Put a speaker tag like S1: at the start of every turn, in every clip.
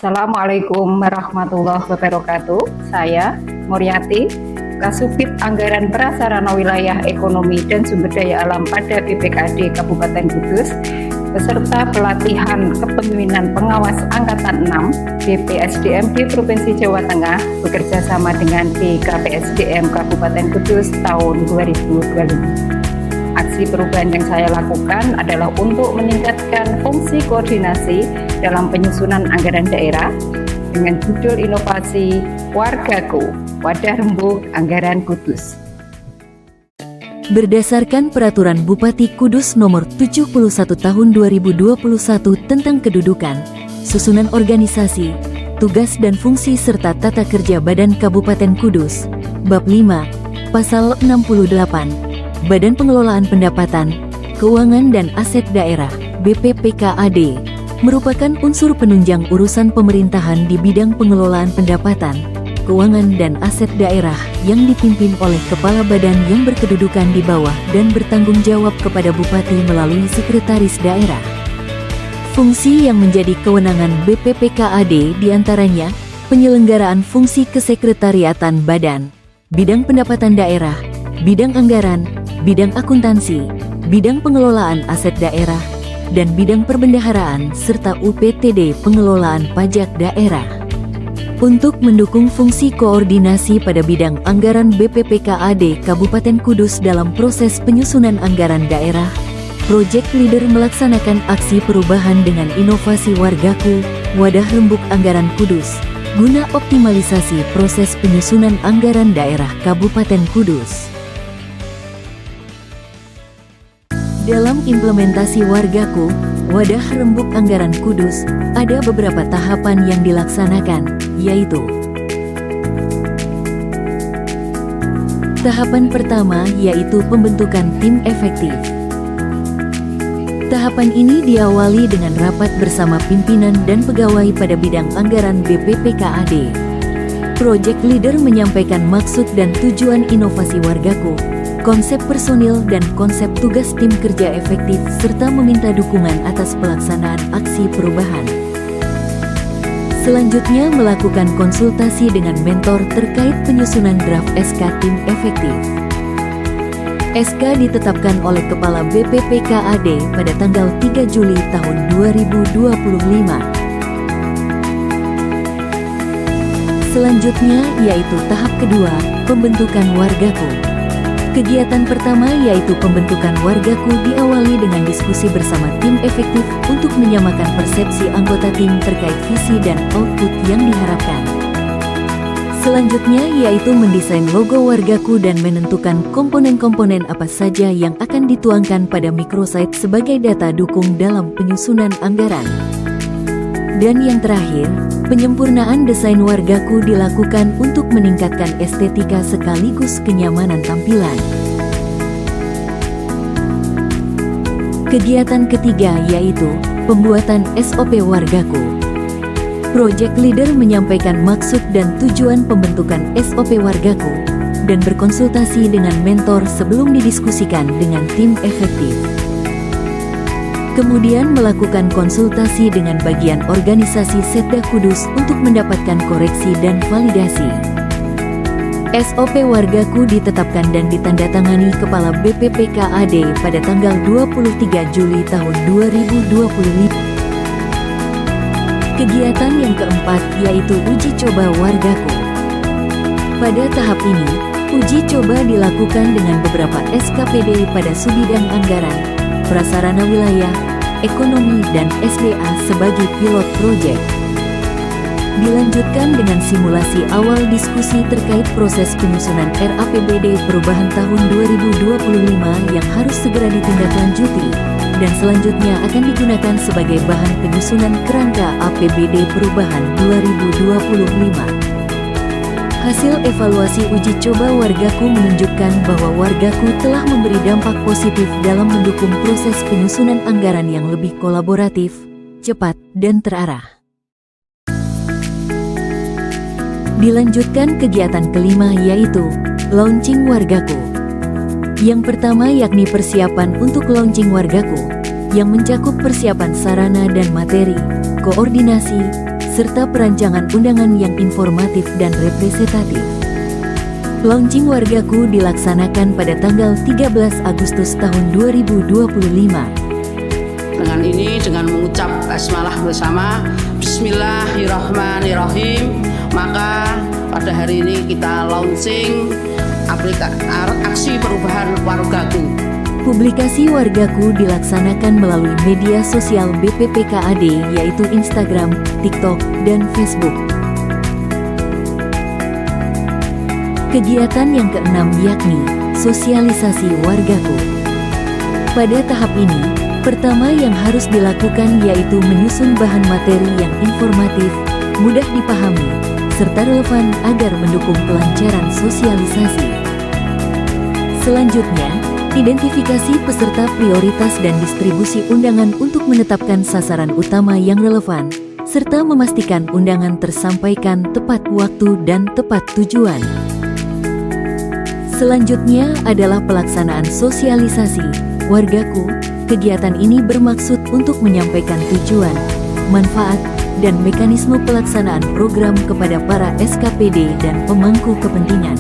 S1: Assalamualaikum warahmatullahi wabarakatuh. Saya Muriati, Kasubit Anggaran Prasarana Wilayah Ekonomi dan Sumber Daya Alam pada BPKAD Kabupaten Kudus, beserta pelatihan kepemimpinan pengawas Angkatan 6 BPSDM di Provinsi Jawa Tengah bekerja sama dengan BKPSDM Kabupaten Kudus tahun 2025. Aksi perubahan yang saya lakukan adalah untuk meningkatkan fungsi koordinasi dalam penyusunan anggaran daerah dengan judul inovasi Wargaku, Wadah Rembuk Anggaran Kudus.
S2: Berdasarkan Peraturan Bupati Kudus Nomor 71 Tahun 2021 tentang kedudukan, susunan organisasi, tugas dan fungsi serta tata kerja Badan Kabupaten Kudus, Bab 5, Pasal 68, Badan Pengelolaan Pendapatan, Keuangan dan Aset Daerah, BPPKAD, merupakan unsur penunjang urusan pemerintahan di bidang pengelolaan pendapatan, keuangan dan aset daerah yang dipimpin oleh kepala badan yang berkedudukan di bawah dan bertanggung jawab kepada Bupati melalui Sekretaris Daerah. Fungsi yang menjadi kewenangan BPPKAD diantaranya penyelenggaraan fungsi kesekretariatan badan, bidang pendapatan daerah, bidang anggaran, bidang akuntansi, bidang pengelolaan aset daerah, dan bidang perbendaharaan serta UPTD pengelolaan pajak daerah. Untuk mendukung fungsi koordinasi pada bidang anggaran BPPKAD Kabupaten Kudus dalam proses penyusunan anggaran daerah, Project Leader melaksanakan aksi perubahan dengan inovasi Wargaku, Wadah Rembuk Anggaran Kudus, guna optimalisasi proses penyusunan anggaran daerah Kabupaten Kudus. Dalam implementasi Wargaku, Wadah Rembuk Anggaran Kudus, ada beberapa tahapan yang dilaksanakan, yaitu: tahapan pertama yaitu pembentukan tim efektif. Tahapan ini diawali dengan rapat bersama pimpinan dan pegawai pada bidang anggaran BPPKAD. Project Leader menyampaikan maksud dan tujuan inovasi Wargaku, konsep personil dan konsep tugas tim kerja efektif serta meminta dukungan atas pelaksanaan aksi perubahan. Selanjutnya melakukan konsultasi dengan mentor terkait penyusunan draft SK tim efektif. SK ditetapkan oleh Kepala BPPKAD pada tanggal 3 Juli tahun 2025. Selanjutnya yaitu tahap kedua, pembentukan Wargaku. Kegiatan pertama yaitu pembentukan Wargaku diawali dengan diskusi bersama tim efektif untuk menyamakan persepsi anggota tim terkait visi dan output yang diharapkan. Selanjutnya yaitu mendesain logo Wargaku dan menentukan komponen-komponen apa saja yang akan dituangkan pada microsite sebagai data dukung dalam penyusunan anggaran. Dan yang terakhir, penyempurnaan desain Wargaku dilakukan untuk meningkatkan estetika sekaligus kenyamanan tampilan. Kegiatan ketiga yaitu pembuatan SOP Wargaku. Project Leader menyampaikan maksud dan tujuan pembentukan SOP Wargaku dan berkonsultasi dengan mentor sebelum didiskusikan dengan tim efektif. Kemudian melakukan konsultasi dengan bagian organisasi Setda Kudus untuk mendapatkan koreksi dan validasi. SOP Wargaku ditetapkan dan ditandatangani Kepala BPPKAD pada tanggal 23 Juli tahun 2025. Kegiatan yang keempat yaitu uji coba Wargaku. Pada tahap ini, uji coba dilakukan dengan beberapa SKPD pada subbidang anggaran, prasarana wilayah, ekonomi dan SDA sebagai pilot project. Dilanjutkan dengan simulasi awal diskusi terkait proses penyusunan RAPBD perubahan tahun 2025 yang harus segera ditindaklanjuti dan selanjutnya akan digunakan sebagai bahan penyusunan kerangka APBD perubahan 2025. Hasil evaluasi uji coba Wargaku menunjukkan bahwa Wargaku telah memberi dampak positif dalam mendukung proses penyusunan anggaran yang lebih kolaboratif, cepat, dan terarah. Dilanjutkan kegiatan kelima yaitu launching Wargaku. Yang pertama yakni persiapan untuk launching Wargaku, yang mencakup persiapan sarana dan materi, koordinasi, serta perancangan undangan yang informatif dan representatif. Launching Wargaku dilaksanakan pada tanggal 13 Agustus tahun 2025.
S3: Dengan ini, dengan mengucap basmalah bersama Bismillahirrahmanirrahim, maka pada hari ini kita launching aksi perubahan Wargaku.
S2: Publikasi Wargaku dilaksanakan melalui media sosial BPPKAD yaitu Instagram, TikTok, dan Facebook. Kegiatan yang keenam yakni sosialisasi Wargaku. Pada tahap ini, pertama yang harus dilakukan yaitu menyusun bahan materi yang informatif, mudah dipahami, serta relevan agar mendukung kelancaran sosialisasi. Selanjutnya, identifikasi peserta prioritas dan distribusi undangan untuk menetapkan sasaran utama yang relevan, serta memastikan undangan tersampaikan tepat waktu dan tepat tujuan. Selanjutnya adalah pelaksanaan sosialisasi Wargaku. Kegiatan ini bermaksud untuk menyampaikan tujuan, manfaat, dan mekanisme pelaksanaan program kepada para SKPD dan pemangku kepentingan.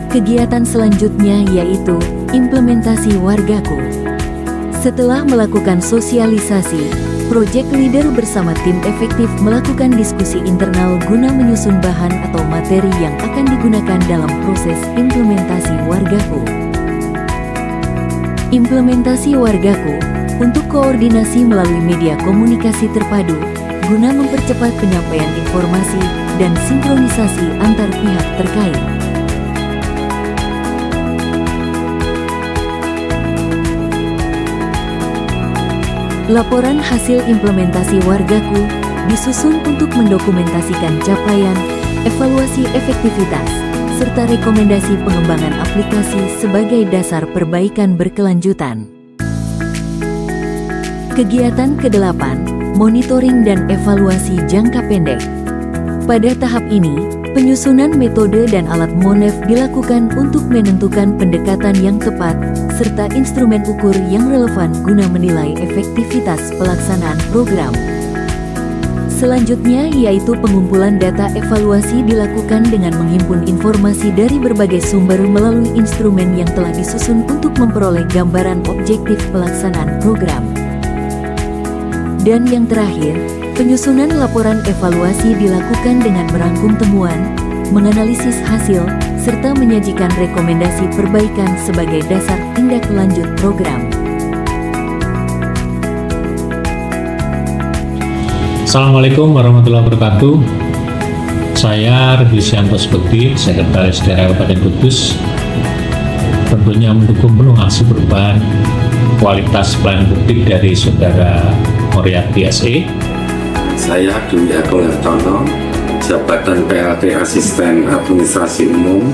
S2: Kegiatan selanjutnya yaitu implementasi Wargaku. Setelah melakukan sosialisasi, Project Leader bersama tim efektif melakukan diskusi internal guna menyusun bahan atau materi yang akan digunakan dalam proses implementasi Wargaku. Implementasi Wargaku untuk koordinasi melalui media komunikasi terpadu guna mempercepat penyampaian informasi dan sinkronisasi antar pihak terkait. Laporan hasil implementasi Wargaku disusun untuk mendokumentasikan capaian, evaluasi efektivitas, serta rekomendasi pengembangan aplikasi sebagai dasar perbaikan berkelanjutan. Kegiatan ke-8, monitoring dan evaluasi jangka pendek. Pada tahap ini, penyusunan metode dan alat MONEF dilakukan untuk menentukan pendekatan yang tepat, serta instrumen ukur yang relevan guna menilai efektivitas pelaksanaan program. Selanjutnya yaitu pengumpulan data evaluasi dilakukan dengan menghimpun informasi dari berbagai sumber melalui instrumen yang telah disusun untuk memperoleh gambaran objektif pelaksanaan program. Dan yang terakhir, penyusunan laporan evaluasi dilakukan dengan merangkum temuan, menganalisis hasil, serta menyajikan rekomendasi perbaikan sebagai dasar tindak lanjut program.
S4: Assalamualaikum warahmatullahi wabarakatuh. Saya Rediusyanto Sbekti, Sekretaris Daerah Kabupaten Kudus, tentunya mendukung penuh aksi perubahan kualitas pelayanan publik dari Saudara Moriarty SE.
S5: Saya Dwi Agung Hartono, jabatan PLT Asisten Administrasi Umum,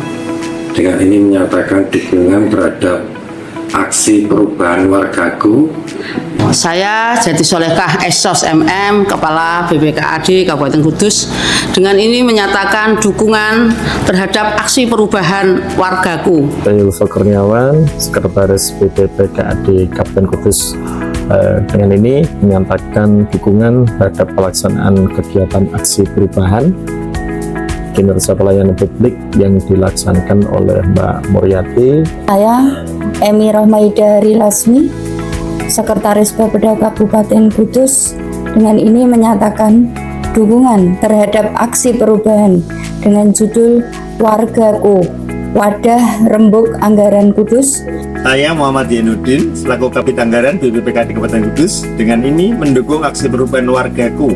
S5: dengan ini menyatakan dukungan terhadap aksi perubahan Wargaku.
S3: Saya Jati Solehkah Esos MM, Kepala BPKAD Kabupaten Kudus, dengan ini menyatakan dukungan terhadap aksi perubahan Wargaku.
S6: Saya Yusuf Kurniawan, Sekretaris BPPKAD Kabupaten Kudus, dengan ini menyatakan dukungan terhadap pelaksanaan kegiatan aksi perubahan kinerja pelayanan publik yang dilaksanakan oleh Mbak Moriarty.
S7: Saya Emi Rohmaida Rilasmi, Sekretaris Bapeda Kabupaten Kudus, dengan ini menyatakan dukungan terhadap aksi perubahan dengan judul Wargaku, Wadah Rembuk Anggaran Kudus.
S8: Saya Muhammad Yanuddin, selaku Kabid Anggaran BPPKAD Kabupaten Kudus, dengan ini mendukung aksi perubahan Wargaku,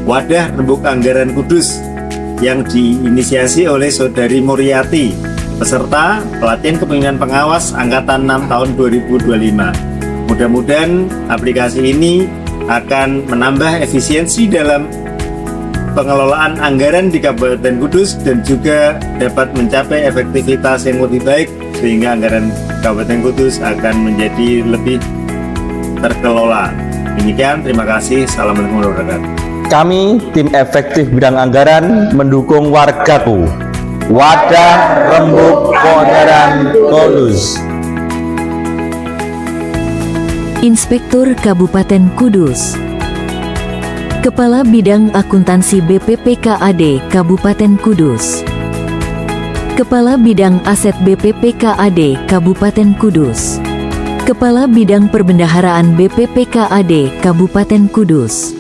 S8: Wadah Rembuk Anggaran Kudus, yang diinisiasi oleh Saudari Moriarty, peserta pelatihan kepemimpinan pengawas Angkatan 6 tahun 2025. Mudah-mudahan aplikasi ini akan menambah efisiensi dalam pengelolaan anggaran di Kabupaten Kudus dan juga dapat mencapai efektivitas yang lebih baik, sehingga anggaran Kabupaten Kudus akan menjadi lebih terkelola. Demikian, terima kasih. Assalamualaikum warahmatullahi wabarakatuh.
S9: Kami, tim efektif bidang anggaran, mendukung Wargaku, Wadah Rembuk Anggaran Kudus.
S2: Inspektur Kabupaten Kudus Kepala Bidang Akuntansi BPPKAD Kabupaten Kudus. Kepala Bidang Aset BPPKAD Kabupaten Kudus. Kepala Bidang Perbendaharaan BPPKAD Kabupaten Kudus.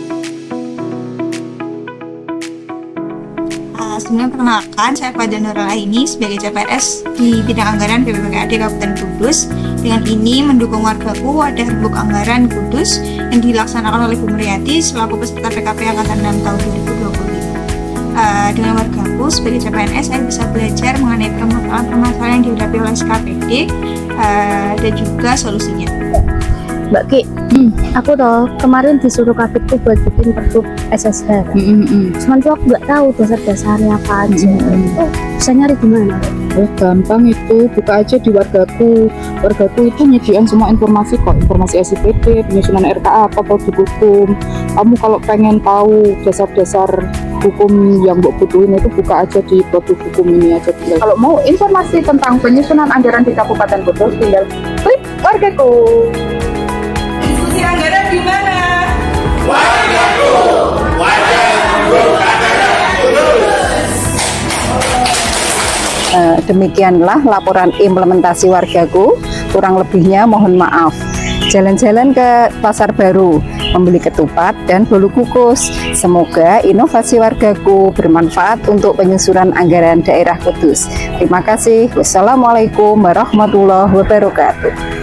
S10: Sebelumnya perkenalkan, saya Fadil Nurul Aini sebagai CPNS di bidang anggaran BPPKAD Kabupaten Kudus. Dengan ini mendukung wargaku wadah rembuk anggaran Kudus yang dilaksanakan oleh Bu Muryati selaku peserta PKP Angkatan 6 tahun 2025. Dengan wargaku sebagai CPNS, saya bisa belajar mengenai permasalahan yang dihadapi oleh SKPD dan juga solusinya.
S11: Mbak Ki, aku toh kemarin disuruh Kabitku buat bikin pergub SSH. Cuman tuh aku nggak tahu dasar-dasarnya apa aja. Itu bisa nyari di mana?
S12: Gampang itu, buka aja di Wargaku. Wargaku itu nyediain semua informasi kok, informasi SIPP, penyusunan RKA, atau produk hukum. Kamu kalau pengen tahu dasar-dasar hukum yang Mbok butuhin itu buka aja di produk hukum ini aja. Kalau mau informasi tentang penyusunan anggaran di Kabupaten Kudus, tinggal klik Wargaku.
S10: Diskusi anggaran di mana?
S8: Wargaku, wadah rembuk anggaran Kudus.
S1: Demikianlah laporan implementasi Wargaku. Kurang lebihnya mohon maaf. Jalan-jalan ke Pasar Baru, membeli ketupat dan bolu kukus. Semoga inovasi Wargaku bermanfaat untuk penyusunan anggaran daerah Kudus. Terima kasih. Wassalamualaikum warahmatullahi wabarakatuh.